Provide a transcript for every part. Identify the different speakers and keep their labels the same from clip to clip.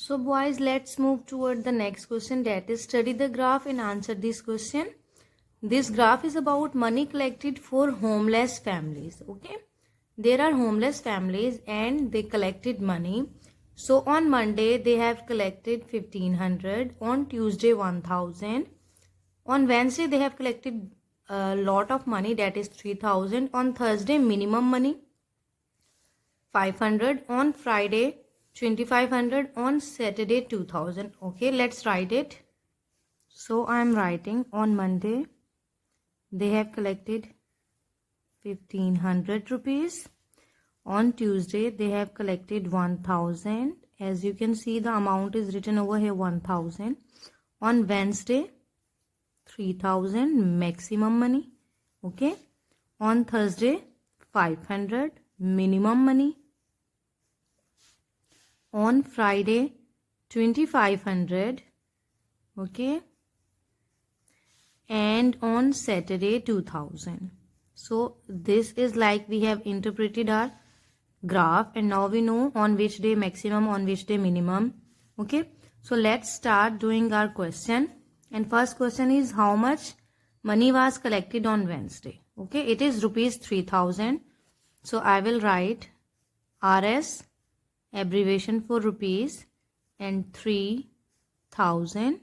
Speaker 1: So boys, let's move toward the next question, that is study the graph and answer this question. This graph is about money collected for homeless families. Okay, there are homeless families and they collected money. So on Monday they have collected 1500, on Tuesday 1000, on Wednesday they have collected a lot of money, that is 3000, on Thursday minimum money 500, on Friday 2500, on Saturday 2000. Okay, let's write it. So I am writing on Monday they have collected 1500 rupees. On Tuesday they have collected 1000. As you can see, the amount is written over here, 1000. On Wednesday 3000 maximum money. Okay, on Thursday 500 minimum money. On Friday 2500. Okay, and on Saturday 2000. So this is like we have interpreted our graph, and now we know on which day maximum, on which day minimum. Okay, so let's start doing our question. And first question is, how much money was collected on Wednesday? Okay, it is rupees 3000. So I will write RS, abbreviation for rupees, and 3000.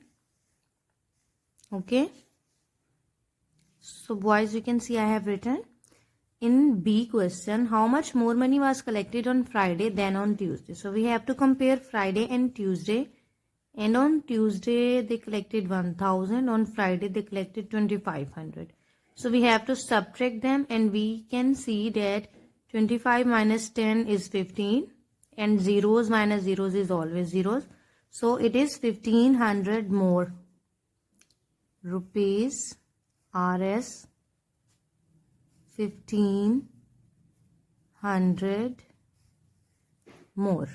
Speaker 1: Okay, so boys, you can see I have written. In B question, how much more money was collected on Friday than on Tuesday? So we have to compare Friday and Tuesday. And on Tuesday they collected 1000, on Friday they collected 2500. So we have to subtract them, and we can see that 25 minus 10 is 15, and zeros minus zeros is always zeros. So it is 1500 more rupees. RS 1500 more.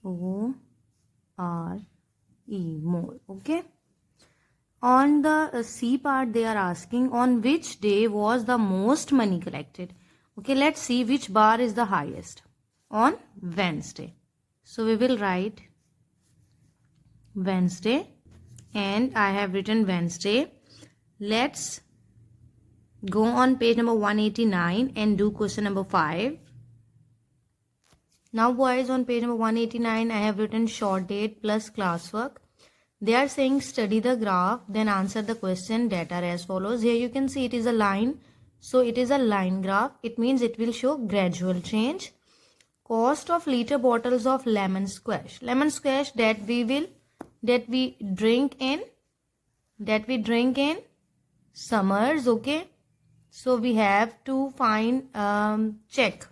Speaker 1: MORE, more. Okay, on the C part they are asking, on which day was the most money collected? Okay, let's see which bar is the highest. On Wednesday. So we will write Wednesday, and I have written Wednesday. Let's go on page number 189 and do question number 5. Now boys, on page number 189 I have written short date plus classwork. They are saying study the graph, then answer the question that are as follows. Here you can see it is a line. So it is a line graph. It means it will show gradual change. Cost of liter bottles of lemon squash. Lemon squash that we drink in summers. Okay, so we have to find check.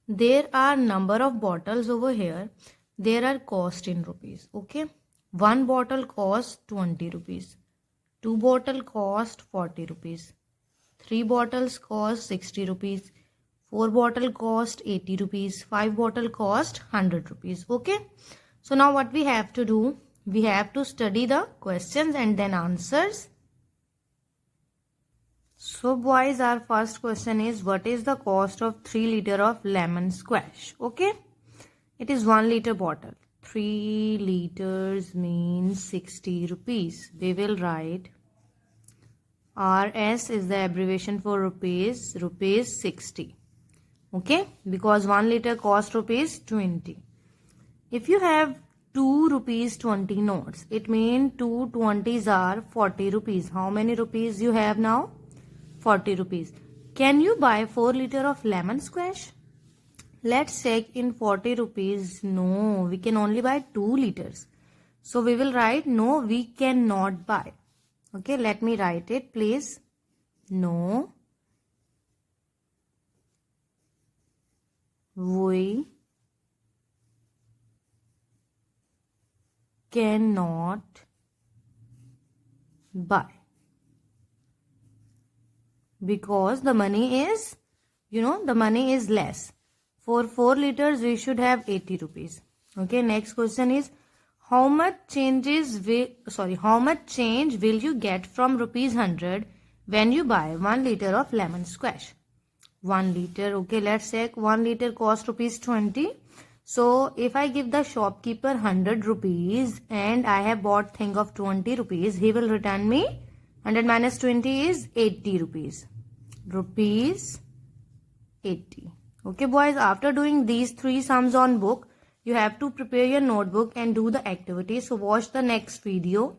Speaker 1: There are number of bottles over here. There are cost in rupees. Okay, one bottle cost 20 rupees, two bottle cost 40 rupees, three bottles cost 60 rupees, four bottle cost 80 rupees, five bottle cost 100 rupees. Okay, so now what we have to do, we have to study the questions and then answers. So boys, our first question is, what is the cost of 3 liter of lemon squash? Okay, it is 1 liter bottle. 3 liters means 60 rupees. We will write RS is the abbreviation for rupees 60. Okay, because 1 liter cost rupees 20. If you have 2 rupees 20 notes, it means 2 20s are 40 rupees. How many rupees you have now? 40 rupees. Can you buy 4 liter of lemon squash? Let's check in 40 rupees. No, we can only buy 2 liters. So we will write no, we cannot buy. Okay, let me write it please. No, we cannot buy. Because the money is, the money is less. For 4 liters, we should have 80 rupees. Okay, next question is, how much change will you get from rupees 100 when you buy 1 liter of lemon squash? 1 liter, okay, let's check. 1 liter cost rupees 20. So if I give the shopkeeper 100 rupees and I have bought thing of 20 rupees, he will return me 100 minus 20 is 80 rupees. Rupees 80. Okay boys, after doing these three sums on book, you have to prepare your notebook and do the activity. So watch the next video.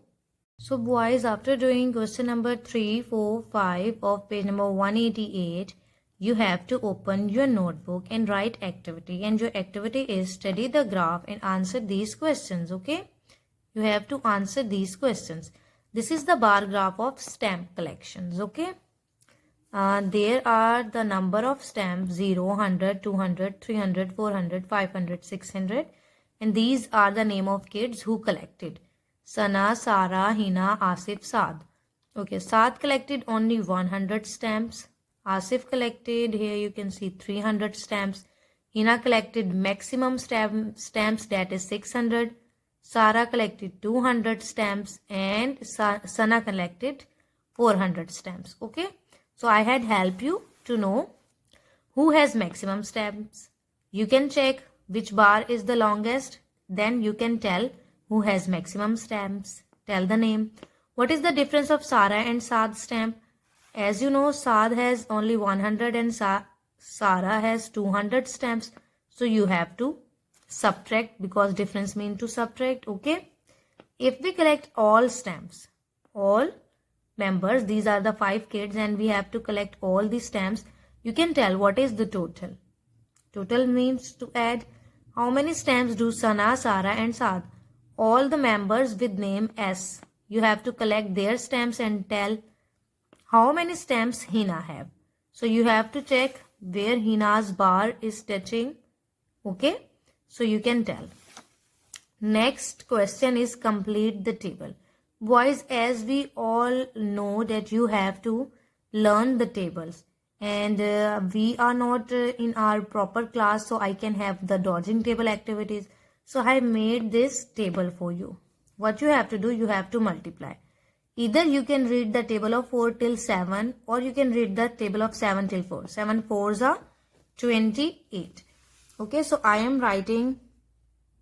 Speaker 1: So boys, after doing question number 3, 4, 5 of page number 188, you have to open your notebook and write activity. And your activity is study the graph and answer these questions. Okay? You have to answer these questions. This is the bar graph of stamp collections. Okay? There are the number of stamps 0, 100, 200, 300, 400, 500, 600. And these are the name of kids who collected. Sana, Sara, Hina, Asif, Saad. Okay, Saad collected only 100 stamps. Asif collected, here you can see 300 stamps. Hina collected maximum stamps, that is 600. Sara collected 200 stamps and Sana collected 400 stamps. Okay, so I had helped you to know who has maximum stamps. You can check which bar is the longest. Then you can tell who has maximum stamps. Tell the name. What is the difference of Sara and Saad stamp? As you know, Saad has only 100 and Sara has 200 stamps. So you have to subtract because difference means to subtract. Okay. If we collect all stamps, all members, these are the 5 kids and we have to collect all the stamps, you can tell what is the total. Total means to add. How many stamps do Sana, Sara and Saad? All the members with name S. You have to collect their stamps and tell how many stamps Hina have. So you have to check where Hina's bar is touching. Okay. So you can tell. Next question is complete the table. Boys, as we all know that you have to learn the tables. And we are not in our proper class, so I can have the dodging table activities. So I made this table for you. What you have to do, you have to multiply. Either you can read the table of 4 till 7 or you can read the table of 7 till 4. 7 4s are 28. Okay, so I am writing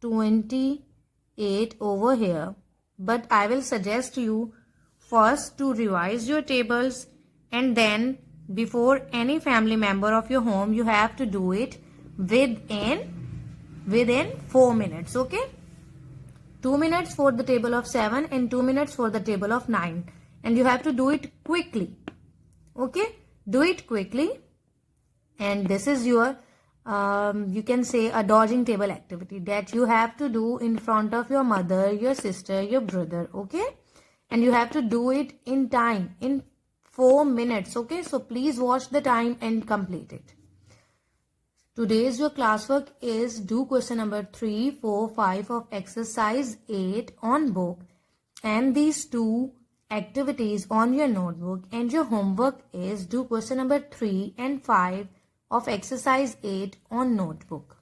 Speaker 1: 28 over here. But I will suggest you first to revise your tables and then before any family member of your home, you have to do it within 4 minutes. Okay, 2 minutes for the table of 7 and 2 minutes for the table of 9, and you have to do it quickly. Okay, do it quickly. And this is your you can say a dodging table activity that you have to do in front of your mother, your sister, your brother. Okay, and you have to do it in time, in 4 minutes. Okay, so please watch the time and complete it. Today's your classwork is do question number 3, 4, 5 of exercise 8 on book and these 2 activities on your notebook, and your homework is do question number 3 and 5 of exercise 8 on notebook.